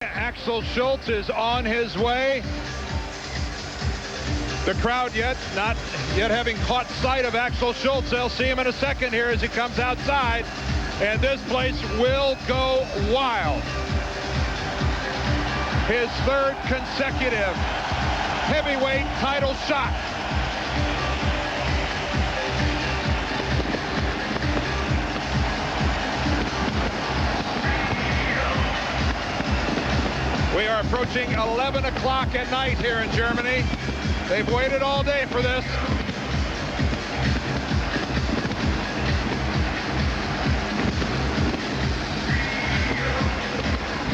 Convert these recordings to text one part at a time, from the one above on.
Axel Schulz is on his way. The crowd not yet having caught sight of Axel Schulz. They'll see him in a second here as he comes outside. And this place will go wild. His third consecutive heavyweight title shot. We are approaching 11 o'clock at night here in Germany. They've waited all day for this.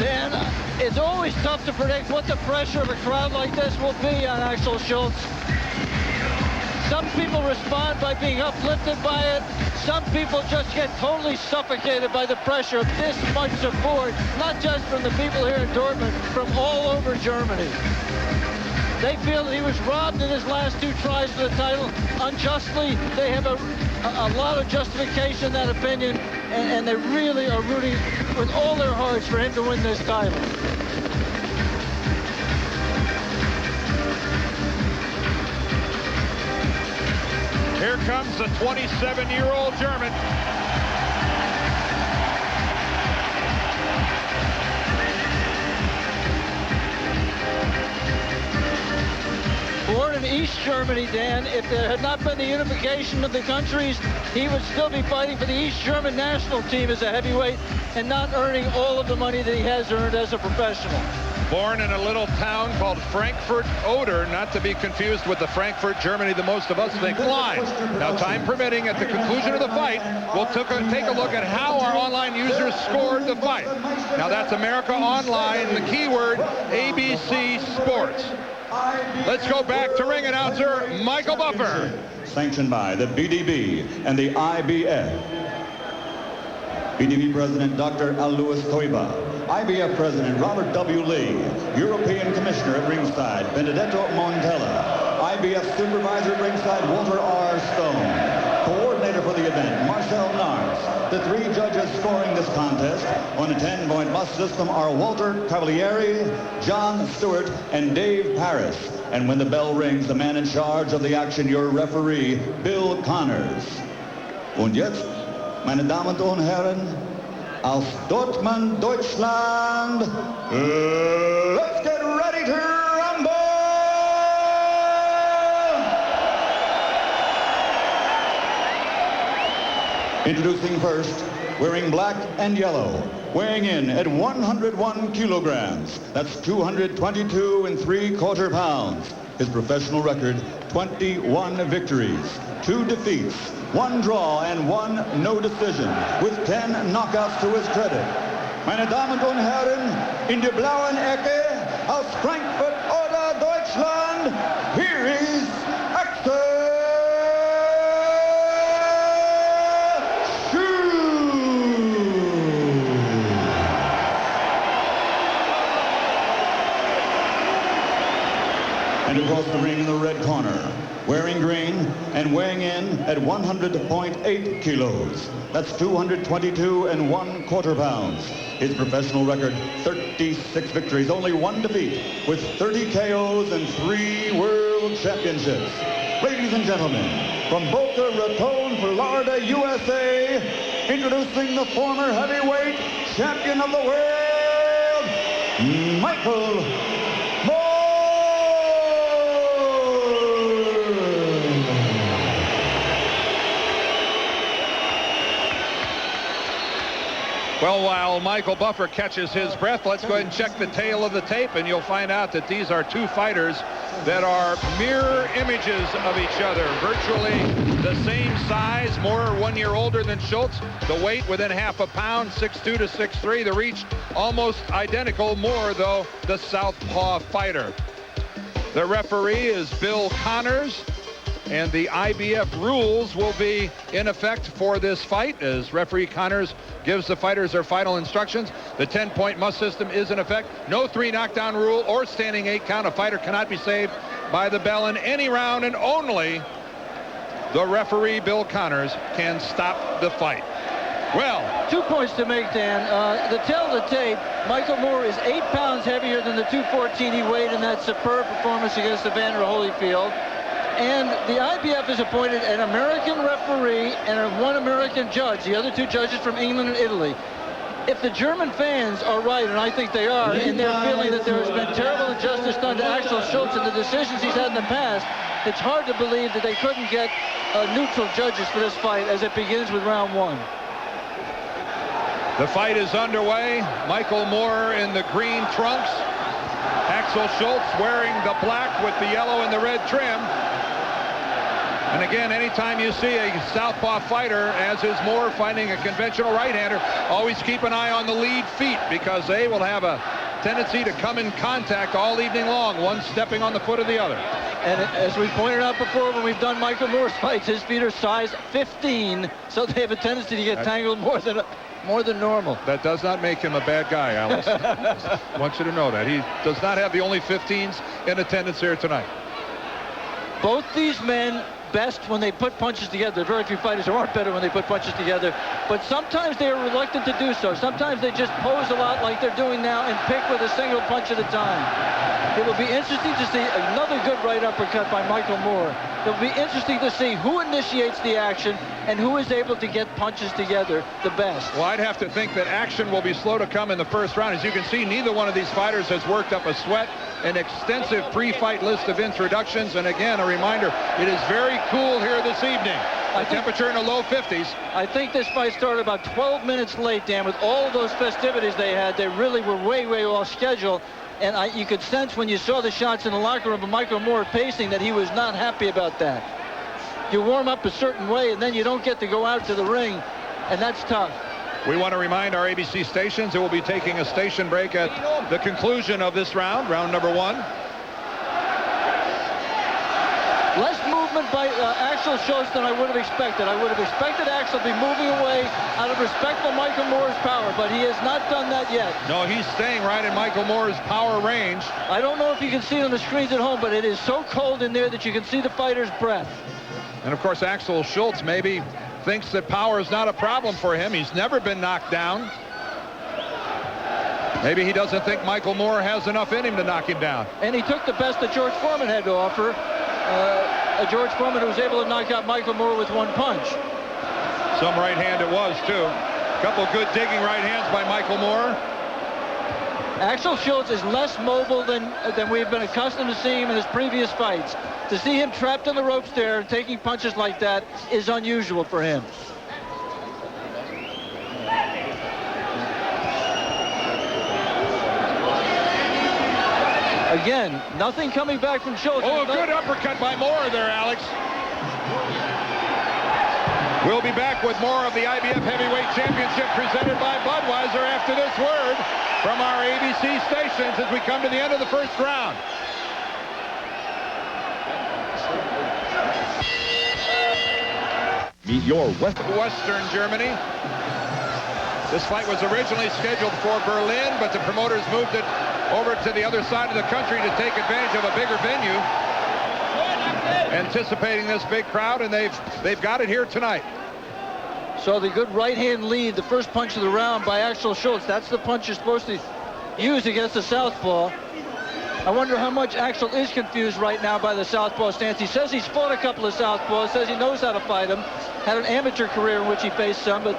Dan, it's always tough to predict what the pressure of a crowd like this will be on Axel Schulz. Some people respond by being uplifted by it. Some people just get totally suffocated by the pressure of this much support, not just from the people here in Dortmund, from all over Germany. They feel that he was robbed in his last two tries for the title unjustly. They have a lot of justification in that opinion, and they really are rooting with all their hearts for him to win this title. Here comes the 27-year-old German. Born in East Germany, Dan, if there had not been the unification of the countries, he would still be fighting for the East German national team as a heavyweight and not earning all of the money that he has earned as a professional. Born in a little town called Frankfurt Oder, not to be confused with the Frankfurt, Germany, that most of us think flies. Now, time permitting, at the conclusion of the fight, we'll take a look at how our online users scored the fight. Now, that's America Online, the keyword ABC Sports. Let's go back to ring announcer Michael Buffer. Sanctioned by the BDB and the IBF. BDB President Dr. Alois Toiba. IBF President Robert W. Lee. European Commissioner at ringside Benedetto Montella. IBF Supervisor at ringside Walter R. Stone. Coordinator for the event Marcel Nars. The three judges scoring this contest on a 10-point must system are Walter Cavalieri, John Stewart, and Dave Paris. And when the bell rings, the man in charge of the action, your referee, Bill Connors. Und jetzt, meine Damen und Herren, aus Dortmund, Deutschland, let's get ready to rumble! Introducing first, wearing black and yellow, weighing in at 101 kilograms. That's 222 3/4 pounds. His professional record, 21 victories, 2 defeats, 1 draw, and 1 no decision, with 10 knockouts to his credit. Meine Damen und Herren, in der blauen Ecke, aus Frankfurt oder Deutschland, here is Axel Schulz. And across the ring in the red corner, wearing green and weighing in at 100.8 kilos. That's 222 1/4 pounds. His professional record, 36 victories, only 1 defeat, with 30 KOs and 3 world championships. Ladies and gentlemen, from Boca Raton, Florida, USA, introducing the former heavyweight champion of the world, Michael Well, while Michael Buffer catches his breath, let's go ahead and check the tail of the tape, and you'll find out that these are two fighters that are mirror images of each other. Virtually the same size, more 1 year older than Schulz. The weight within half a pound, 6'2" to 6'3". The reach almost identical, more though the southpaw fighter. The referee is Bill Connors. And the IBF rules will be in effect for this fight as referee Connors gives the fighters their final instructions. The 10-point must system is in effect. No 3 knockdown rule or standing 8 count. A fighter cannot be saved by the bell in any round, and only the referee, Bill Connors, can stop the fight. Well, 2 points to make, Dan. The tale of the tape, Michael Moore is 8 pounds heavier than the 214 he weighed in that superb performance against Evander Holyfield. And the IBF has appointed an American referee and one American judge, the other 2 judges from England and Italy. If the German fans are right, and I think they are, and they're feeling that there has been terrible injustice done to Axel Schulz and the decisions he's had in the past, it's hard to believe that they couldn't get neutral judges for this fight as it begins with round 1. the fight is underway. Michael Moore in the green trunks. Axel Schulz wearing the black with the yellow and the red trim. And again, anytime you see a southpaw fighter, as is Moore, fighting a conventional right-hander, always keep an eye on the lead feet, because they will have a tendency to come in contact all evening long, one stepping on the foot of the other. And as we pointed out before, when we've done Michael Moore's fights, his feet are size 15, so they have a tendency to get tangled more than normal. That does not make him a bad guy, Alice. I want you to know that. He does not have the only 15s in attendance here tonight. Both these men best when they put punches together. There are very few fighters who aren't better when they put punches together, but sometimes they are reluctant to do so. Sometimes they just pose a lot like they're doing now and pick with a single punch at a time. It will be interesting to see another good right uppercut by Michael Moore. It will be interesting to see who initiates the action and who is able to get punches together the best. Well, I'd have to think that action will be slow to come in the first round. As you can see, neither one of these fighters has worked up a sweat. An extensive pre-fight list of introductions, and again, a reminder, it is very cool here this evening. The temperature in the low 50s. I think this fight started about 12 minutes late, Dan. With all of those festivities they had, they really were way, way off schedule. And you could sense when you saw the shots in the locker room of Michael Moore pacing that he was not happy about that. You warm up a certain way, and then you don't get to go out to the ring, and that's tough. We want to remind our ABC stations it will be taking a station break at the conclusion of this round, round number 1. Less movement by Axel Schulz than I would have expected. I would have expected Axel to be moving away out of respect for Michael Moore's power, but he has not done that yet. No, he's staying right in Michael Moore's power range. I don't know if you can see it on the screens at home, but it is so cold in there that you can see the fighter's breath. And of course, Axel Schulz maybe thinks that power is not a problem for him. He's never been knocked down. Maybe he doesn't think Michael Moore has enough in him to knock him down. And he took the best that George Foreman had to offer. George Foreman who was able to knock out Michael Moore with one punch. Some right hand it was, too. A couple good digging right hands by Michael Moore. Axel Schulz is less mobile than we've been accustomed to seeing him in his previous fights. To see him trapped on the ropes there and taking punches like that is unusual for him. Again, nothing coming back from Schulz. Oh, a good uppercut by Moore there, Alex. We'll be back with more of the IBF Heavyweight Championship presented by Budweiser after this word from our ABC stations as we come to the end of the first round. Meet your Western Germany. This fight was originally scheduled for Berlin, but the promoters moved it over to the other side of the country to take advantage of a bigger venue, anticipating this big crowd, and they've got it here tonight. So the good right hand lead, the first punch of the round by Axel Schulz. That's the punch you're supposed to use against the southpaw. I wonder how much Axel is confused right now by the southpaw stance. He says he's fought a couple of southpaws, says he knows how to fight them. Had an amateur career in which he faced some, but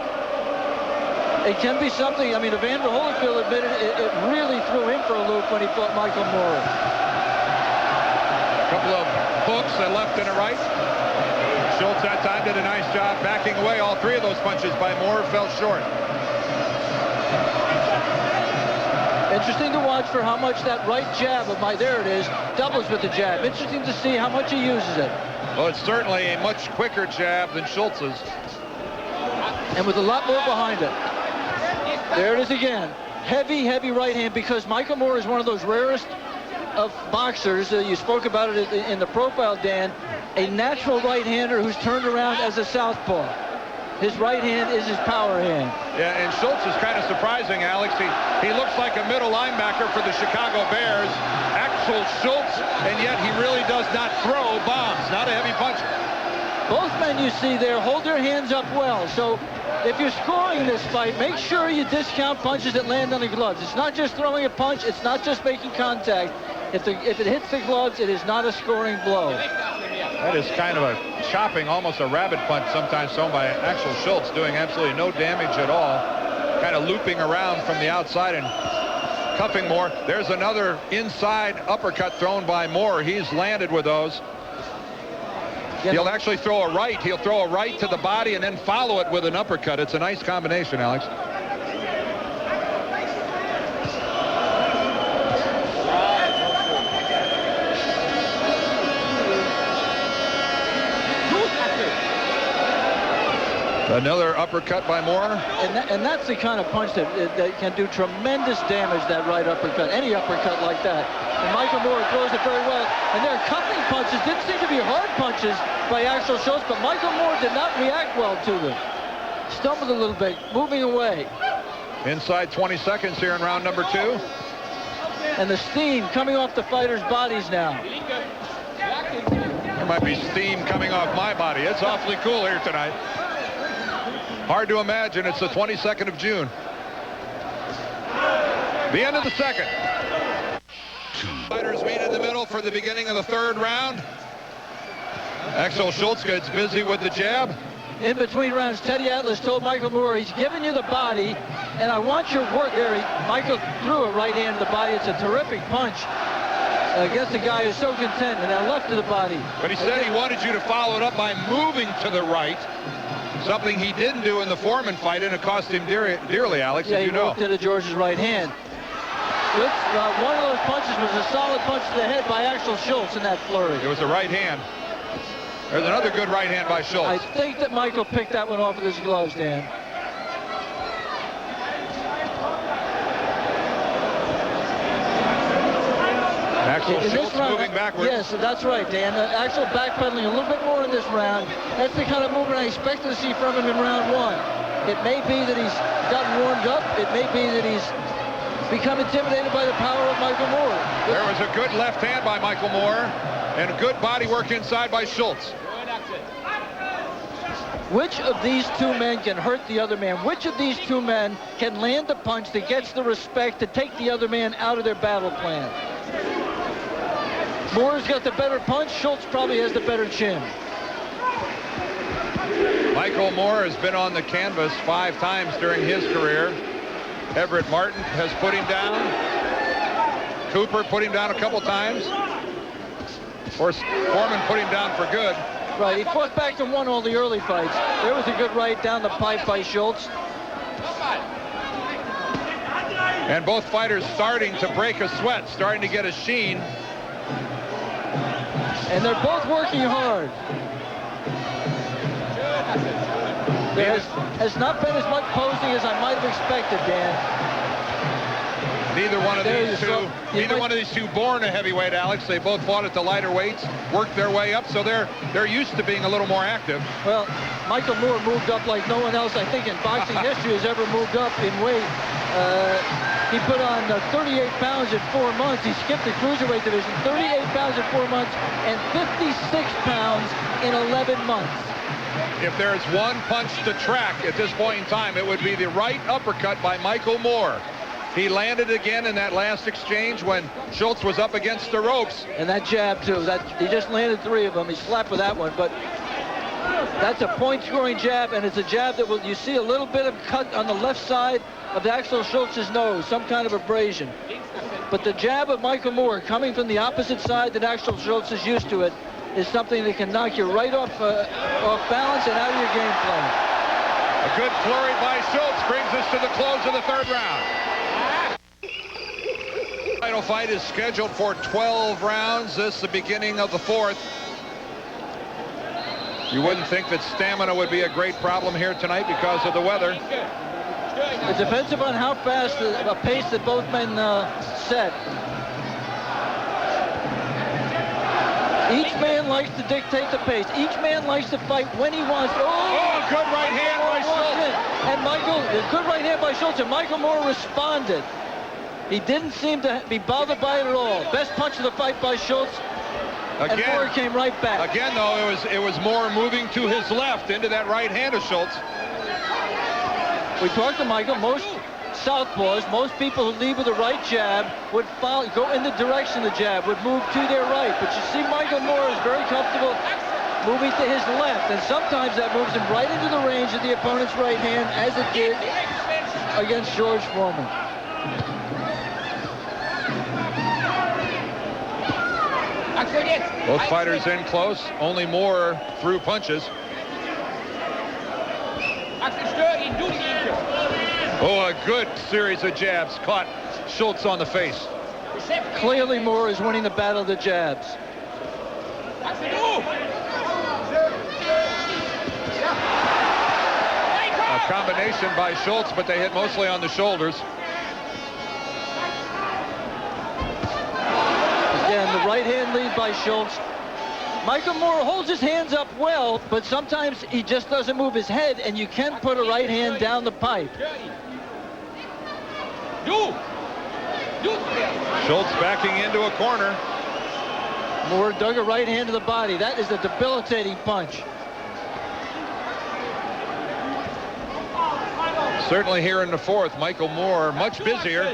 it can be something. I mean, Evander Holyfield admitted it really threw him for a loop when he fought Michael Moore. A couple of hooks, a left and a right. Schulz that time did a nice job backing away. All three of those punches by Moore fell short. Interesting to watch for how much that right jab of there it is, doubles with the jab. Interesting to see how much he uses it. Well, it's certainly a much quicker jab than Schultz's. And with a lot more behind it. There it is again. Heavy, heavy right hand, because Michael Moore is one of those rarest of boxers. You spoke about it in the profile, Dan. A natural right-hander who's turned around as a southpaw. His right hand is his power hand. Yeah, and Schulz is kind of surprising, Alex. He looks like a middle linebacker for the Chicago Bears. Axel Schulz, and yet he really does not throw bombs. Not a heavy puncher. Both men you see there hold their hands up well. So if you're scoring this fight, make sure you discount punches that land on the gloves. It's not just throwing a punch. It's not just making contact. If it hits the gloves, it is not a scoring blow. That is kind of a chopping, almost a rabbit punch sometimes thrown by Axel Schulz, doing absolutely no damage at all. Kind of looping around from the outside and cuffing Moore. There's another inside uppercut thrown by Moore. He's landed with those. He'll actually throw a right. He'll throw a right to the body and then follow it with an uppercut. It's a nice combination, Alex. Another uppercut by Moore. And that's the kind of punch that can do tremendous damage, that right uppercut. Any uppercut like that. And Michael Moore throws it very well. And their cuffing punches didn't seem to be hard punches by Axel Schulz, but Michael Moore did not react well to them. Stumbled a little bit, moving away. Inside 20 seconds here in round number 2. And the steam coming off the fighters' bodies now. There might be steam coming off my body. It's awfully cool here tonight. Hard to imagine. It's the 22nd of June. The end of the second. Fighters meet in the middle for the beginning of the third round. Axel Schulz gets busy with the jab. In between rounds, Teddy Atlas told Michael Moore, he's giving you the body, and I want your work there. Michael threw a right hand to the body. It's a terrific punch against a guy who's so content, and a left to the body. But he said he wanted you to follow it up by moving to the right. Something he didn't do in the Foreman fight, and it cost him dearly, Alex, yeah, as you know. He moved into George's right hand. One of those punches was a solid punch to the head by Axel Schulz in that flurry. It was a right hand. There's another good right hand by Schulz. I think that Michael picked that one off of his gloves, Dan. Axel Schulz moving backwards. Yes, that's right, Dan. Axel backpedaling a little bit more in this round. That's the kind of movement I expected to see from him in round 1. It may be that he's gotten warmed up. It may be that he's become intimidated by the power of Michael Moore. There was a good left hand by Michael Moore and a good body work inside by Schulz. Which of these two men can hurt the other man? Which of these two men can land a punch that gets the respect to take the other man out of their battle plan? Moore's got the better punch. Schulz probably has the better chin. Michael Moore has been on the canvas 5 times during his career. Everett Martin has put him down. Cooper put him down a couple times. Of course, Foreman put him down for good. Right, he fought back and won all the early fights. There was a good right down the pipe by Schulz. And both fighters starting to break a sweat, starting to get a sheen. And they're both working hard. There has not been as much posing as I might have expected, Dan. Neither one of these two born a heavyweight, Alex. They both fought at the lighter weights, worked their way up, so they're used to being a little more active. Well, Michael Moore moved up like no one else, I think, in boxing history has ever moved up in weight. He put on 38 pounds in 4 months. He skipped the cruiserweight division, 38 pounds in 4 months, and 56 pounds in 11 months. If there's one punch to track at this point in time, it would be the right uppercut by Michael Moore. He landed again in that last exchange when Schulz was up against the ropes. And that jab, too. He just landed 3 of them. He slapped with that one. But that's a point-scoring jab, and it's a jab that you see a little bit of cut on the left side of Axel Schultz's nose, some kind of abrasion. But the jab of Michael Moore coming from the opposite side that Axel Schulz is used to it is something that can knock you right off balance and out of your game plan. A good flurry by Schulz brings us to the close of the 3rd round. The title fight is scheduled for 12 rounds. This is the beginning of the 4th. You wouldn't think that stamina would be a great problem here tonight because of the weather. It depends upon how fast a pace that both men set. Each man likes to dictate the pace. Each man likes to fight when he wants. Oh, good right hand by Schulz. And good right hand by Schulz, and Michael Moore responded. He didn't seem to be bothered by it at all. Best punch of the fight by Schulz. and Moore came right back. Again, though, it was Moore moving to his left into that right hand of Schulz. We talked to Michael. Most southpaws, most people who lead with the right jab would go in the direction of the jab, would move to their right. But you see, Michael Moore is very comfortable moving to his left, and sometimes that moves him right into the range of the opponent's right hand, as it did against George Foreman. Both fighters in close. Only Moore threw punches. Oh, a good series of jabs caught Schulz on the face. Clearly, Moore is winning the battle of the jabs. A combination by Schulz, but they hit mostly on the shoulders. Again, the right hand lead by Schulz. Michael Moore holds his hands up well, but sometimes he just doesn't move his head, and you can put a right hand down the pipe. Schulz backing into a corner. Moore dug a right hand to the body. That is a debilitating punch. Certainly here in the fourth, Michael Moore much busier.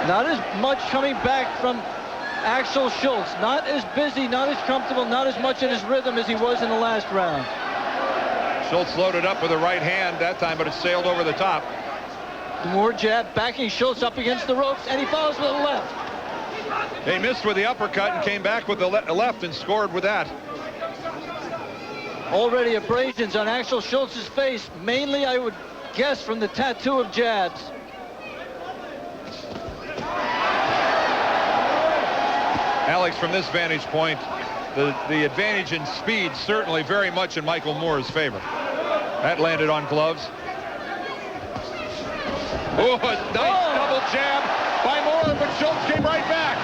Not as much coming back from Axel Schulz. Not as busy, not as comfortable, not as much in his rhythm as he was in the last round. Schulz loaded up with a right hand that time, but it sailed over the top. Moore jab, backing Schulz up against the ropes, and he follows with a left. He missed with the uppercut and came back with the left and scored with that. Already abrasions on Axel Schulz's face, mainly I would guess from the tattoo of jabs. Alex, from this vantage point, the advantage in speed certainly very much in Michael Moore's favor. That landed on gloves. Oh, a nice double jab by Moore, but Schulz came right back.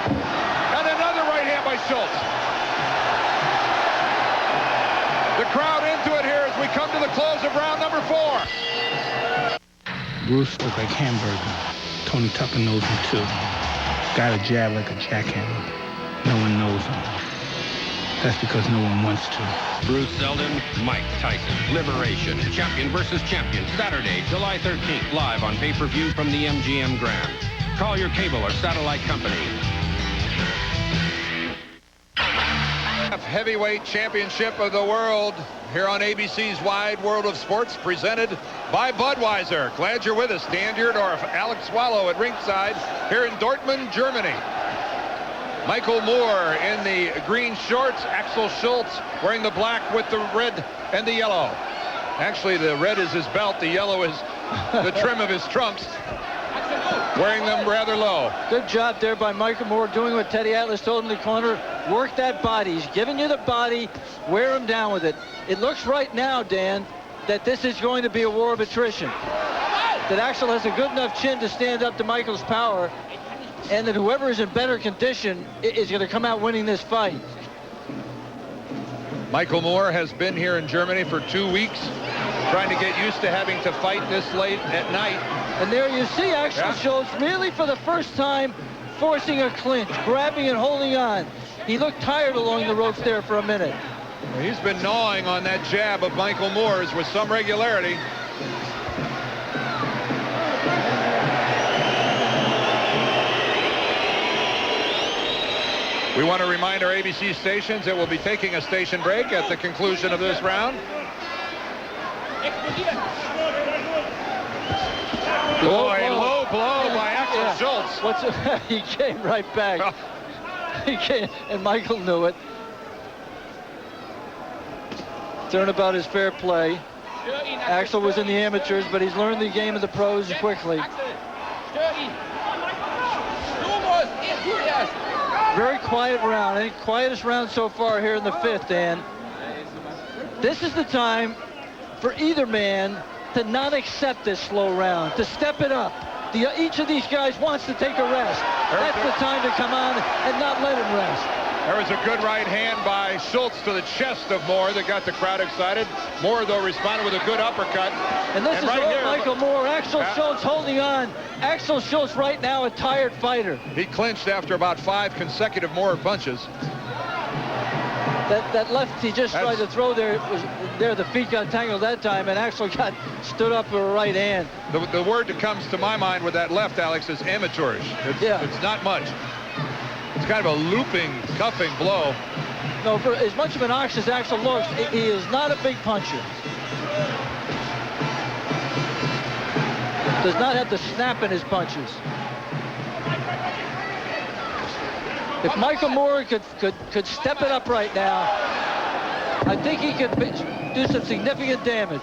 And another right hand by Schulz. The crowd into it here as we come to the close of round number 4. Bruce looks like hamburger. Tony Tucker knows him too. Got a jab like a jackhammer. No one knows him. That's because no one wants to. Bruce Seldon, Mike Tyson. Liberation. Champion versus champion. Saturday, July 13th. Live on pay-per-view from the MGM Grand. Call your cable or satellite company. Heavyweight Championship of the World here on ABC's Wide World of Sports, presented by Budweiser. Glad you're with us. Dan Dierdorf, Alex Swallow at ringside here in Dortmund, Germany. Michael Moore in the green shorts. Axel Schulz wearing the black with the red and the yellow. Actually, the red is his belt. The yellow is the trim of his trunks. Wearing them rather low. Good job there by Michael Moore, doing what Teddy Atlas told him in the corner. Work that body. He's giving you the body. Wear him down with it. It looks right now, Dan, that this is going to be a war of attrition. That Axel has a good enough chin to stand up to Michael's power, and that whoever is in better condition is going to come out winning this fight. Michael Moore has been here in Germany for 2 weeks, trying to get used to having to fight this late at night. And there you see Axel Schulz really for the first time forcing a clinch, grabbing and holding on. He looked tired along the ropes there for a minute. He's been gnawing on that jab of Michael Moore's with some regularity. We want to remind our ABC stations that we'll be taking a station break at the conclusion of this round. Low blow by Axel Schulz. He came right back. He came, and Michael knew it. Turnabout is fair play. Axel was in the amateurs, but he's learned the game of the pros quickly. Very quiet round. I think quietest round so far here in the fifth, Dan. This is the time for either man to not accept this slow round, to step it up. Each of these guys wants to take a rest. That's the time to come on and not let him rest. There was a good right hand by Schulz to the chest of Moore that got the crowd excited. Moore, though, responded with a good uppercut. And this is right all here, Michael Moore. Axel Schulz holding on. Axel Schulz right now a tired fighter. He clinched after about 5 consecutive Moore punches. That left he just tried to throw there. The feet got tangled that time, and Axel stood up with a right hand. The word that comes to my mind with that left, Alex, is amateurish. It's not much. It's kind of a looping, cuffing blow. No, for as much of an ox as Axel looks, he is not a big puncher. Does not have the snap in his punches. If Michael Moore could step it up right now, I think he could do some significant damage.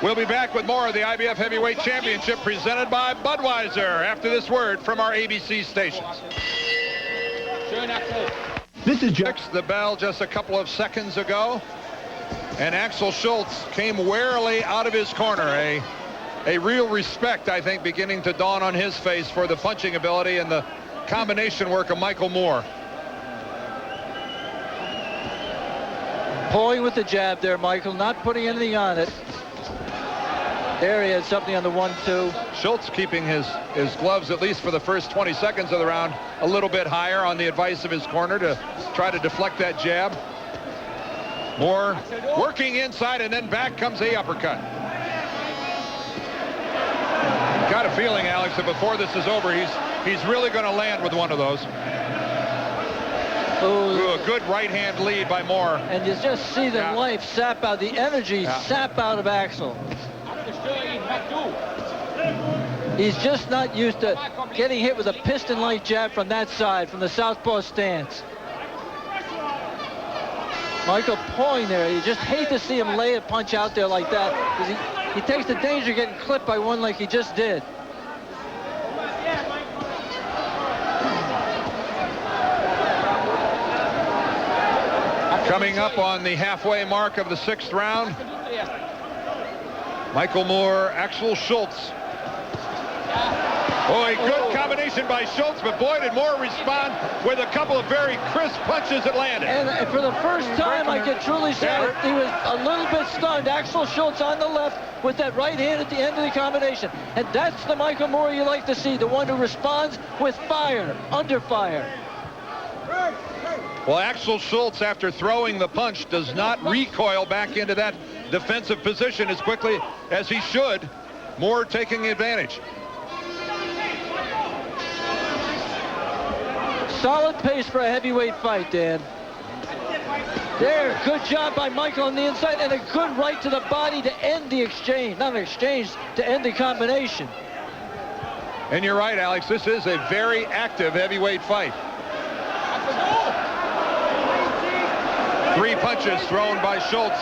We'll be back with more of the IBF Heavyweight Championship presented by Budweiser after this word from our ABC stations. This is The bell just a couple of seconds ago, and Axel Schulz came warily out of his corner. A real respect, I think, beginning to dawn on his face for the punching ability and the combination work of Michael Moore. Pulling with the jab there, Michael, not putting anything on it. There he had something on the 1-2. Schulz keeping his gloves, at least for the first 20 seconds of the round, a little bit higher on the advice of his corner to try to deflect that jab. Moore working inside, and then back comes the uppercut. Got a feeling, Alex, that before this is over, he's really going to land with one of those. Ooh, a good right hand lead by Moore. And you just see the life sap out, the energy sap out of Axel. He's just not used to getting hit with a piston-like jab from that side, from the southpaw stance. Michael pulling there. You just hate to see him lay a punch out there like that, because he takes the danger of getting clipped by one like he just did. Coming up on the halfway mark of the 6th round, Michael Moore, Axel Schulz. Boy, good combination by Schulz, but boy, did Moore respond with a couple of very crisp punches that landed. And for the first time, I can truly say he was a little bit stunned. Axel Schulz on the left with that right hand at the end of the combination. And that's the Michael Moore you like to see, the one who responds with fire, under fire. Well, Axel Schulz, after throwing the punch, does not recoil back into that defensive position as quickly as he should. Moore taking advantage. Solid pace for a heavyweight fight, Dan. There, good job by Michael on the inside, and a good right to the body to end the exchange. Not an exchange, to end the combination. And you're right, Alex, this is a very active heavyweight fight. 3 punches thrown by Schulz.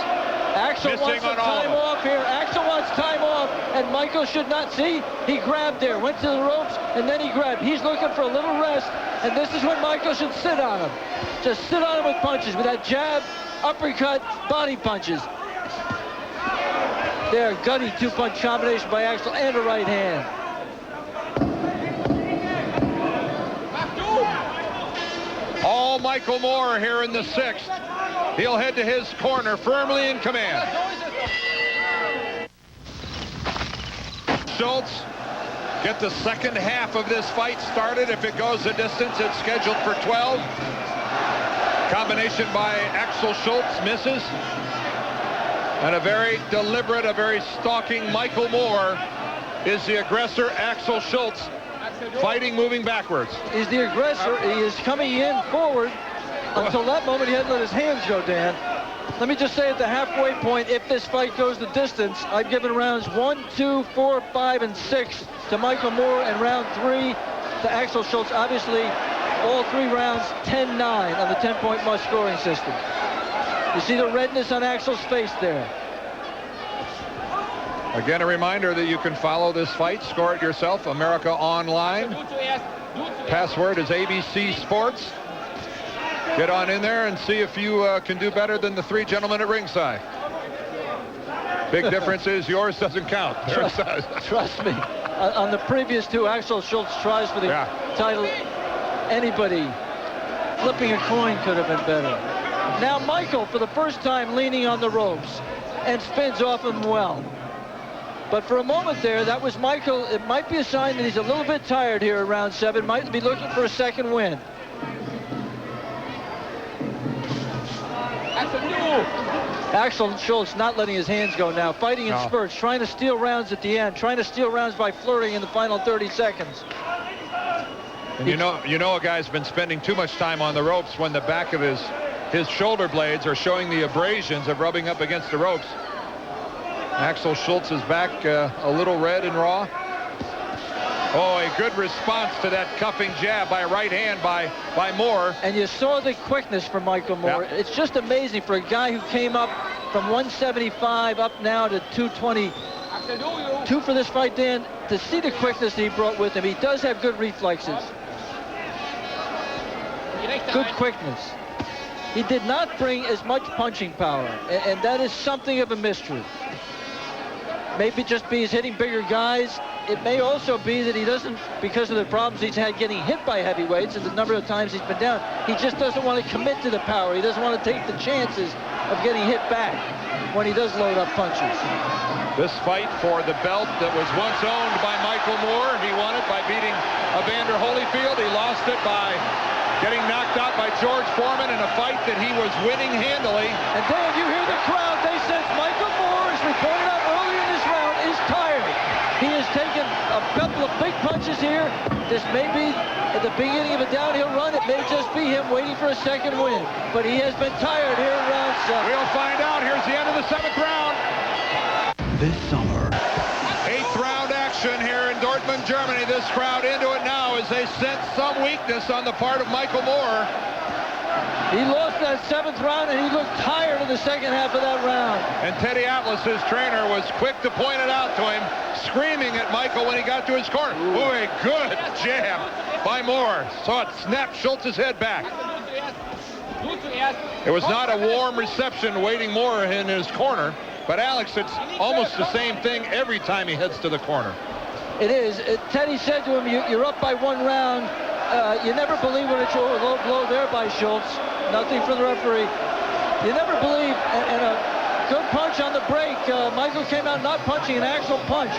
Axel wants some time off here. Axel wants time off, and Michael should not see. He grabbed there, went to the ropes, and then he grabbed. He's looking for a little rest, and this is when Michael should sit on him. Just sit on him with punches, with that jab, uppercut, body punches. There, gutty 2-punch combination by Axel and a right hand. All Michael Moore here in the 6th. He'll head to his corner, firmly in command. Schulz get the second half of this fight started. If it goes the distance, it's scheduled for 12. Combination by Axel Schulz misses. And a very deliberate, a very stalking Michael Moore is the aggressor. Axel Schulz fighting, moving backwards. He's the aggressor. He is coming in forward. Until that moment, he hadn't let his hands go, Dan. Let me just say at the halfway point, if this fight goes the distance, I've given rounds 1, 2, 4, 5, and 6 to Michael Moore, and round 3 to Axel Schulz. Obviously, all 3 rounds 10-9 on the 10-point must scoring system. You see the redness on Axel's face there. Again, a reminder that you can follow this fight, score it yourself, America Online. Password is ABC Sports. Get on in there and see if you can do better than the 3 gentlemen at ringside. Big difference is yours doesn't count. Trust me. On the previous 2, Axel Schulz tries for the title. Anybody flipping a coin could have been better. Now Michael, for the first time, leaning on the ropes and spins off him well. But for a moment there, that was Michael. It might be a sign that he's a little bit tired here in round 7. Might be looking for a second win. Axel Schulz not letting his hands go now, fighting in spurts, trying to steal rounds at the end, trying to steal rounds by flirting in the final 30 seconds. And you know a guy's been spending too much time on the ropes when the back of his shoulder blades are showing the abrasions of rubbing up against the ropes. Axel Schulz's back a little red and raw. Oh, a good response to that cuffing jab by right hand by Moore. And you saw the quickness from Michael Moore. Yeah. It's just amazing for a guy who came up from 175 up now to 222 for this fight, Dan, to see the quickness that he brought with him. He does have good reflexes. Good quickness. He did not bring as much punching power, and that is something of a mystery. Maybe just be he's hitting bigger guys. It may also be that he doesn't, because of the problems he's had getting hit by heavyweights and the number of times he's been down, he just doesn't want to commit to the power. He doesn't want to take the chances of getting hit back when he does load up punches. This fight for the belt that was once owned by Michael Moore, he won it by beating Evander Holyfield. He lost it by getting knocked out by George Foreman in a fight that he was winning handily. And Dan, you hear the crowd. They sense Michael Moore, as we pointed out earlier in this round, is tired. He has taken a couple of big punches here. This may be at the beginning of a downhill run. It may just be him waiting for a second win. But he has been tired here in round 7. We'll find out. Here's the end of the 7th round. This summer, 8th round action here in Dortmund, Germany. This crowd into it now as they sense some weakness on the part of Michael Moore. He lost that 7th round, and he looked tired in the second half of that round. And Teddy Atlas, his trainer, was quick to point it out to him, screaming at Michael when he got to his corner. Ooh, a good jab by Moore. Saw it snap Schultz's head back. It was not a warm reception waiting Moore in his corner, but Alex, it's almost the same thing every time he heads to the corner. It is. Teddy said to him, you're up by 1 round. You never believe when it's a low blow there by Schulz. Nothing from the referee. You never believe, and a good punch on the break. Michael came out not punching, an actual punch.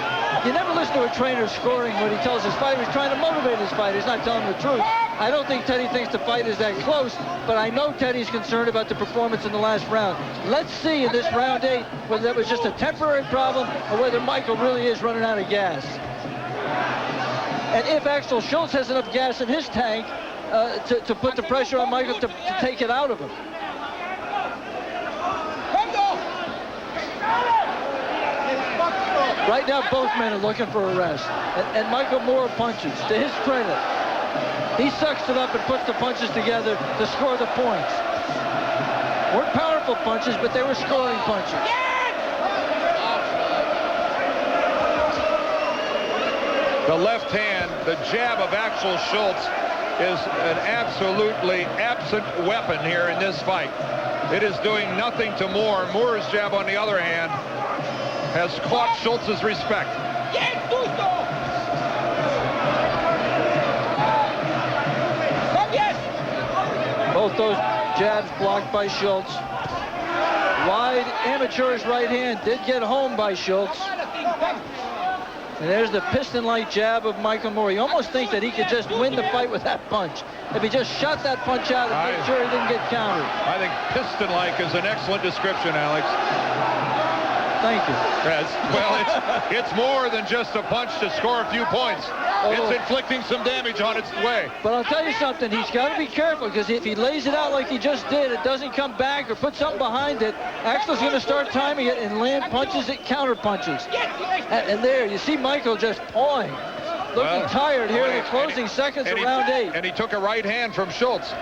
You never listen to a trainer scoring when he tells his fighter. He's trying to motivate his fighter. He's not telling the truth. I don't think Teddy thinks the fight is that close, but I know Teddy's concerned about the performance in the last round. Let's see in this round 8 whether that was just a temporary problem or whether Michael really is running out of gas. And if Axel Schulz has enough gas in his tank to put the pressure on Michael to take it out of him. Right now, both men are looking for a rest. And Michael Moore punches. To his credit, he sucks it up and puts the punches together to score the points. Weren't powerful punches, but they were scoring punches. The left hand, the jab of Axel Schulz is an absolutely absent weapon here in this fight. It is doing nothing to Moore. Moore's jab, on the other hand, has caught Schultz's respect. Both those jabs blocked by Schulz. Wide amateurish right hand did get home by Schulz. And there's the piston-like jab of Michael Moore. You almost think that he could just win the fight with that punch. If he just shot that punch out and made sure he didn't get countered. I think piston-like is an excellent description, Alex. Thank you. Well, it's more than just a punch to score a few points. It's inflicting some damage on its way. But I'll tell you something, he's got to be careful, because if he lays it out like he just did, it doesn't come back or put something behind it, Axel's going to start timing it and land punches and counter punches. And there, you see Michael just pawing. Looking tired here in the closing seconds of round 8. And he took a right hand from Schulz.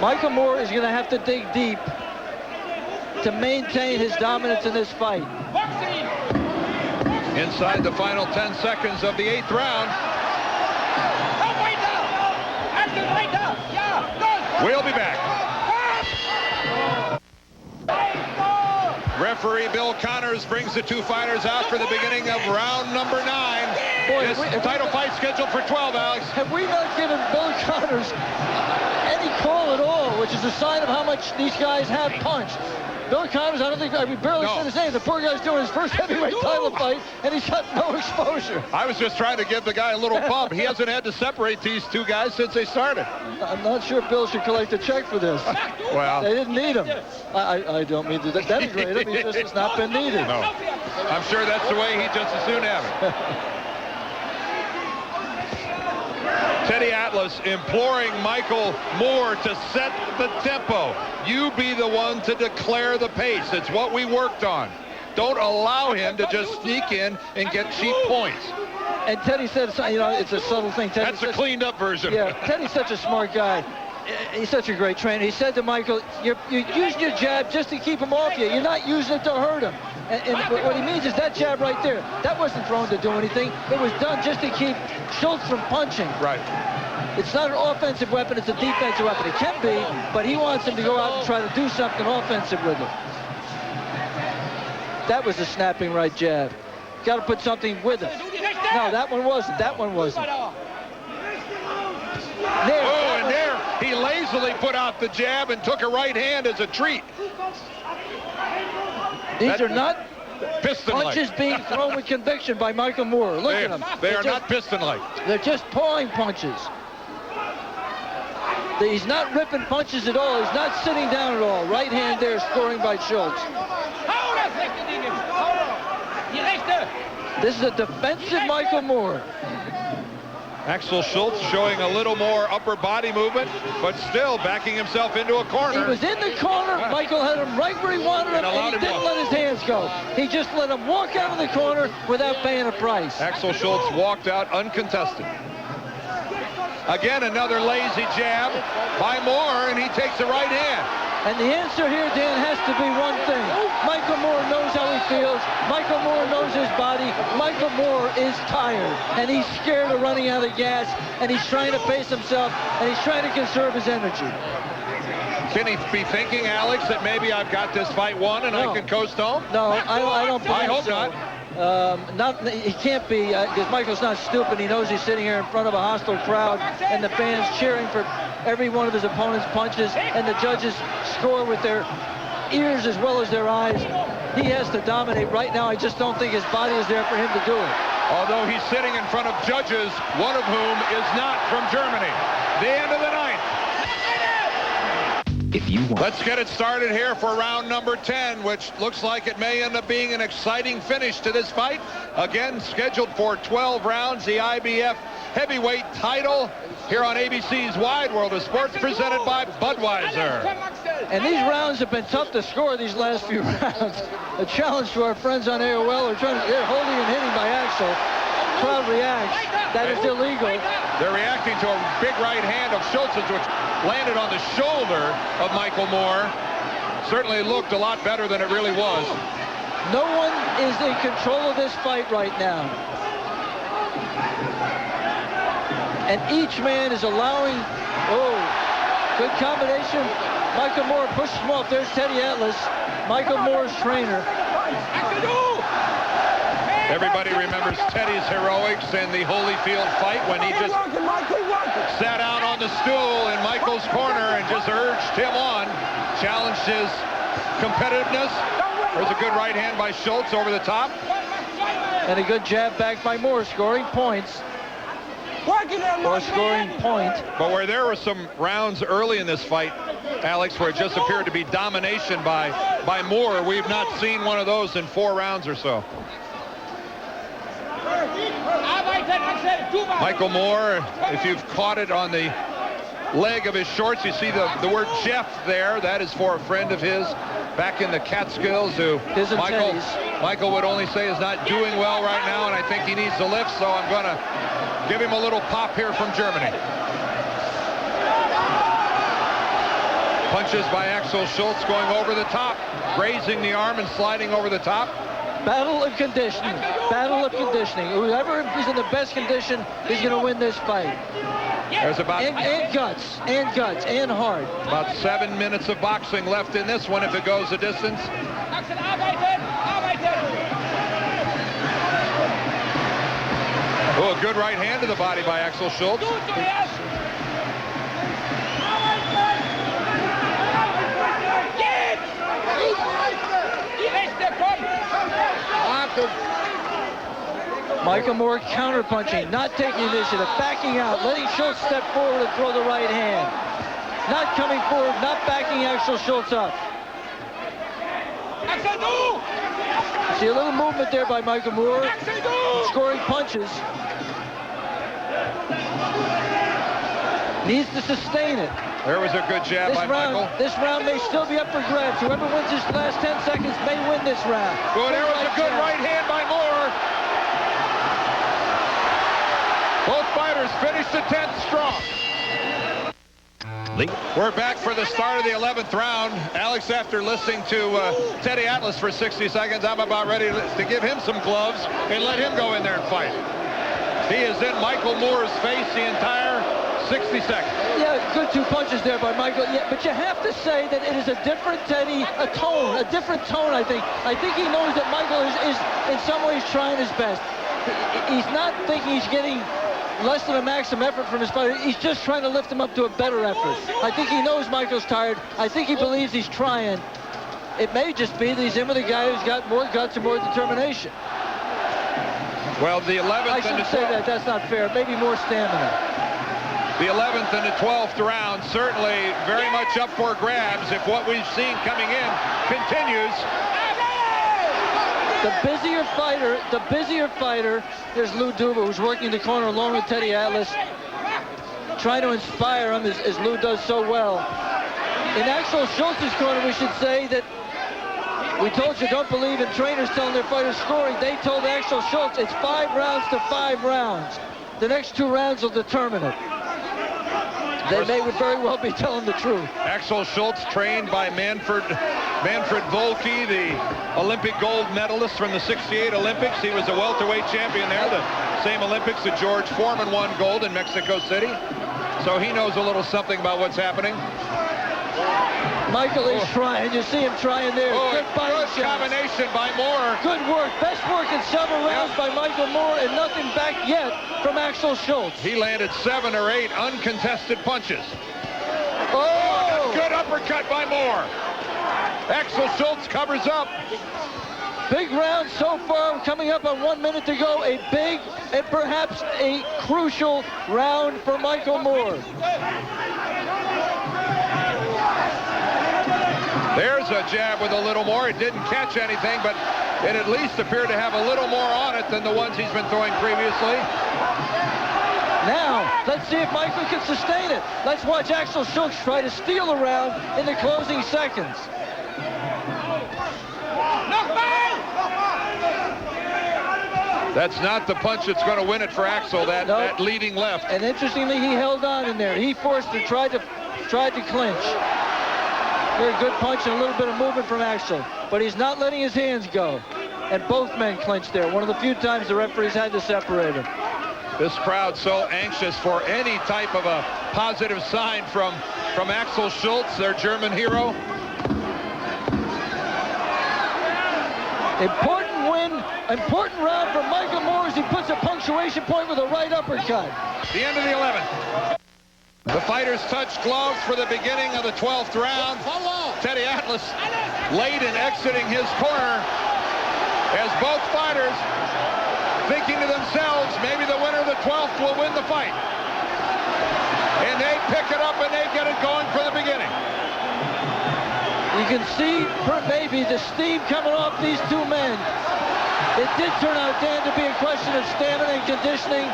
Michael Moore is going to have to dig deep to maintain his dominance in this fight. Inside the final 10 seconds of the 8th round. We'll be back. Referee Bill Connors brings the two fighters out for the beginning of round number 9. Boy, This title fight scheduled for 12, Alex. have we not given Bill Connors any call at all, which is a sign of how much these guys have punched? Bill Connors, we barely said his name. The poor guy's doing his first heavyweight title fight, and he's got no exposure. I was just trying to give the guy a little bump. He hasn't had to separate these two guys since they started. I'm not sure Bill should collect a check for this. Well, They didn't need him. I don't mean to denigrate him. He just has not been needed. no. I'm sure that's the way he'd just as soon have it. Teddy Atlas imploring Michael Moore to set the tempo. You be the one to declare the pace. It's what we worked on. Don't allow him to just sneak in and get cheap points. And Teddy said, it's a subtle thing. That's the cleaned up version. Yeah, Teddy's such a smart guy. He's such a great trainer. He said to Michael, you're using your jab just to keep him off you. You're not using it to hurt him. And what he means is that jab right there, that wasn't thrown to do anything. It was done just to keep Schulz from punching. Right. It's not an offensive weapon, it's a defensive weapon. It can be, but he wants him to go out and try to do something offensive with it. That was a snapping right jab. Got to put something with it. No, that one wasn't. That one wasn't. There, and there he lazily put out the jab and took a right hand as a treat. These are not piston-like punches being thrown with conviction by Michael Moore. Look at them. They are not piston-like. They're just pawing punches. He's not ripping punches at all. He's not sitting down at all. Right hand there scoring by Schulz. This is a defensive Michael Moore. Axel Schulz showing a little more upper body movement, but still backing himself into a corner. He was in the corner. Michael had him right where he wanted him, and he didn't let his hands go. He just let him walk out of the corner without paying a price. Axel Schulz walked out uncontested. Again, another lazy jab by Moore, and he takes the right hand. And the answer here, Dan, has to be one thing. Michael Moore knows how he feels. Michael Moore knows his body. Michael Moore is tired, and he's scared of running out of gas, and he's trying to pace himself, and he's trying to conserve his energy. Can he be thinking, Alex, that maybe I've got this fight won and I can coast home? No, I don't believe I hope so. not. He can't be, because Michael's not stupid. He knows he's sitting here in front of a hostile crowd, and the fans cheering for every one of his opponent's punches, and the judges score with their ears as well as their eyes. He has to dominate right now. I just don't think his body is there for him to do it. Although he's sitting in front of judges, one of whom is not from Germany. The end of the ninth. If you want. Let's get it started here for round number 10, which looks like it may end up being an exciting finish to this fight. Again, scheduled for 12 rounds, the IBF heavyweight title here on ABC's Wide World of Sports, presented by Budweiser. And these rounds have been tough to score, these last few rounds. A challenge to our friends on AOL. They're holding and hitting by Axel. Crowd reacts. That is illegal. They're reacting to a big right hand of Schultz's, which landed on the shoulder of Michael Moore. Certainly looked a lot better than it really was. No one is in control of this fight right now. And each man is allowing, good combination. Michael Moore pushes him off. There's Teddy Atlas, Michael Moore's trainer. Everybody remembers Teddy's heroics in the Holyfield fight when he just sat down on the stool in Michael's corner and just urged him on, challenged his competitiveness. There's a good right hand by Schulz over the top. And a good jab back by Moore, scoring points. Or scoring point. But where there were some rounds early in this fight, Alex, where it just appeared to be domination by Moore, we've not seen one of those in 4 rounds or so. Michael Moore, if you've caught it on the leg of his shorts, you see the word Jeff there. That is for a friend of his back in the Catskills who Michael would only say is not doing well right now, and I think he needs a lift, so I'm going to give him a little pop here from Germany. Punches by Axel Schulz going over the top, grazing the arm and sliding over the top. Battle of conditioning. Battle of conditioning. Whoever is in the best condition is going to win this fight. There's about and guts, and heart. About 7 minutes of boxing left in this one if it goes the distance. Oh, a good right hand to the body by Axel Schulz. Michael Moore counterpunching, not taking initiative, backing out, letting Schulz step forward and throw the right hand. Not coming forward, not backing Axel Schulz up. See a little movement there by Michael Moore, scoring punches. Needs to sustain it. There was a good jab by Michael. This round may still be up for grabs. Whoever wins this last 10 seconds may win this round. Well, there was a good right hand by Moore. Both fighters finished the 10th strong. We're back for the start of the 11th round. Alex, after listening to Teddy Atlas for 60 seconds, I'm about ready to give him some gloves and let him go in there and fight. He is in Michael Moore's face the entire 60 seconds. Yeah, good 2 punches there by Michael. Yeah, but you have to say that it is a different Teddy, a different tone, I think. I think he knows that Michael is in some ways trying his best. He's not thinking he's getting less than a maximum effort from his fighter. He's just trying to lift him up to a better effort. I think he knows Michael's tired. I think he believes he's trying. It may just be that he's in with a guy who's got more guts and more determination. Well, the 11th I shouldn't say that. That's not fair. Maybe more stamina. The 11th and the 12th round certainly very much up for grabs if what we've seen coming in continues. The busier fighter, there's Lou Duva, who's working the corner along with Teddy Atlas, trying to inspire him as Lou does so well. In Axel Schultz's corner, we should say that we told you don't believe in trainers telling their fighters scoring. They told Axel Schulz it's 5 rounds to 5 rounds. The next 2 rounds will determine it. They would very well be telling the truth. Axel Schulz trained by Manfred Volke, the Olympic gold medalist from the '68 Olympics. He was a welterweight champion there, the same Olympics that George Foreman won gold in Mexico City. So he knows a little something about what's happening. Michael is trying. You see him trying there. Good combination by Moore. Good work. Best work in several rounds by Michael Moore, and nothing back yet from Axel Schulz. He landed 7 or 8 uncontested punches. Oh! Good uppercut by Moore. Axel Schulz covers up. Big round so far, coming up on 1 minute to go. A big and perhaps a crucial round for Michael Moore. There's a jab with a little more. It didn't catch anything, but it at least appeared to have a little more on it than the ones he's been throwing previously. Now, let's see if Michael can sustain it. Let's watch Axel Schulz try to steal a round in the closing seconds. That's not the punch that's going to win it for Axel, that leading left. And interestingly, he held on in there. He forced to tried to clinch. Very good punch and a little bit of movement from Axel, but he's not letting his hands go. And both men clinched there. One of the few times the referees had to separate them. This crowd so anxious for any type of a positive sign from Axel Schulz, their German hero. Important win, important round for Michael Moore as he puts a punctuation point with a right uppercut. The end of the 11th. The fighters touch gloves for the beginning of the 12th round. Teddy Atlas late in exiting his corner as both fighters thinking to themselves, maybe the winner of the 12th will win the fight. And they pick it up and they get it going for the beginning. You can see maybe the steam coming off these 2 men. It did turn out, Dan, to be a question of stamina and conditioning,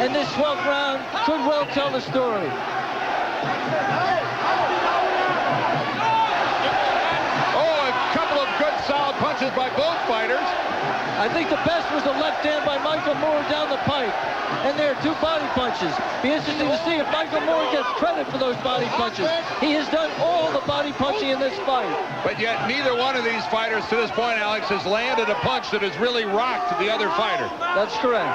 and this 12th round could well tell the story. Oh, a couple of good solid punches by both fighters. I think the best was the left hand by Michael Moore down the pipe. And there are 2 body punches. Be interesting to see if Michael Moore gets credit for those body punches. He has done all the body punching in this fight. But yet neither one of these fighters to this point, Alex, has landed a punch that has really rocked the other fighter. That's correct.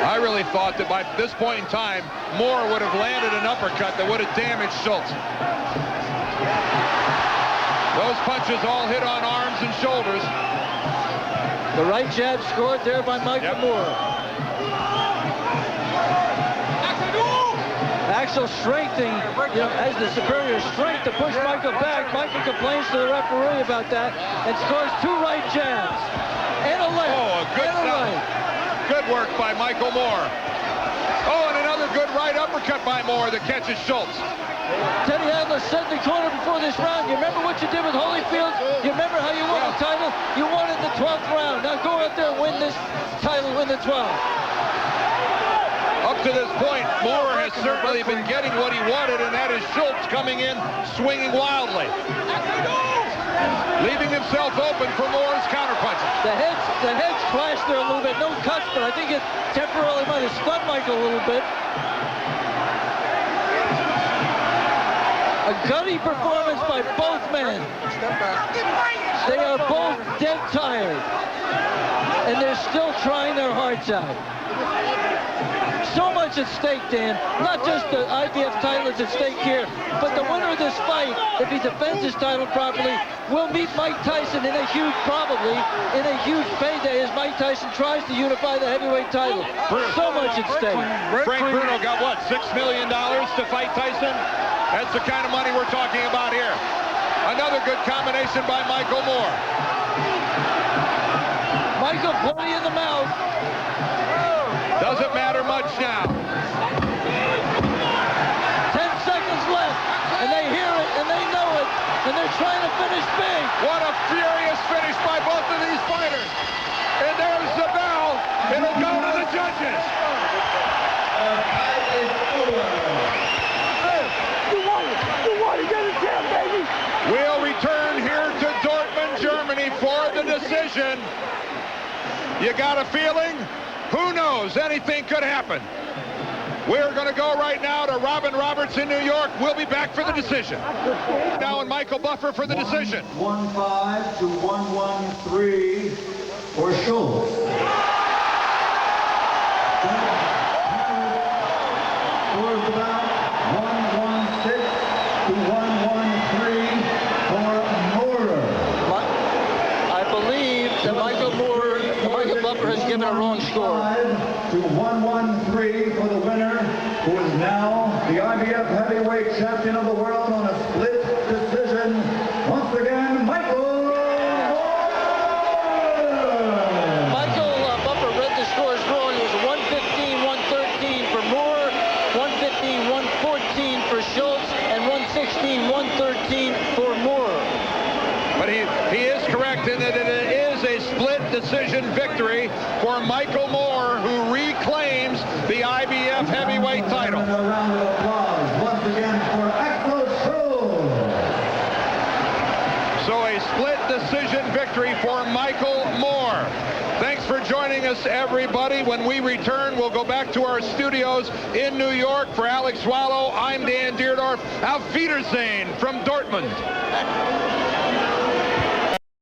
I really thought that by this point in time, Moore would have landed an uppercut that would have damaged Schulz. Those punches all hit on arms and shoulders. The right jab scored there by Michael Moore. Axel strengthening, has the superior strength to push Michael back. Michael complains to the referee about that and scores 2 right jabs and a left. Oh, a good right. Good work by Michael Moore. Oh, and another good right uppercut by Moore that catches Schulz. Teddy Adler said in the corner before this round, you remember what you did with Holyfield? You remember how you won the title? You won in the 12th round. Now go out there and win this title, win the 12th. Up to this point, Moore has certainly been getting what he wanted, and that is Schulz coming in, swinging wildly, leaving himself open for Moore's counterpunches. The heads clashed there a little bit. No cuts, but I think it temporarily might have stunned Michael a little bit. A gutty performance by both men. They are both dead tired, and they're still trying their hearts out. So much at stake, Dan. Not just the IBF title is at stake here, but the winner of this fight, if he defends his title properly, will meet Mike Tyson in a huge payday as Mike Tyson tries to unify the heavyweight title. So much at stake. Frank Bruno got what, $6 million to fight Tyson? That's the kind of money we're talking about here. Another good combination by Michael Moore. Michael bloody in the mouth. Doesn't matter much now. 10 seconds left, and they hear it, and they know it, and they're trying to finish big. What a furious finish by both of these fighters. And there's the bell. It'll go to the judges. You won it. Get it down, baby. We'll return here to Dortmund, Germany for the decision. You got a feeling? Who knows? Anything could happen. We're going to go right now to Robin Roberts in New York. We'll be back for the decision. Now and Michael Buffer for the decision. 1-5 to 1-1-3 for Schulz. Scores about 1-1-6 to 1-1-3 for Moore. I believe that Michael Buffer has given a wrong score. 5 to 1-1-3 for the winner, who is now the IBF heavyweight champion of the world on a split decision. Once again, Michael Buffer read the scores wrong. It was 115-113 for Moore, 115-114 for Schulz, and 116-113 for Moore. But he is correct in that it is a split decision victory for Michael Moore, who reclaims the IBF heavyweight title. And a round of applause once again for Axel Schulz. So a split decision victory for Michael Moore. Thanks for joining us, everybody. When we return, we'll go back to our studios in New York. For Alex Swallow, I'm Dan Deerdorf. Auf Wiedersehen from Dortmund.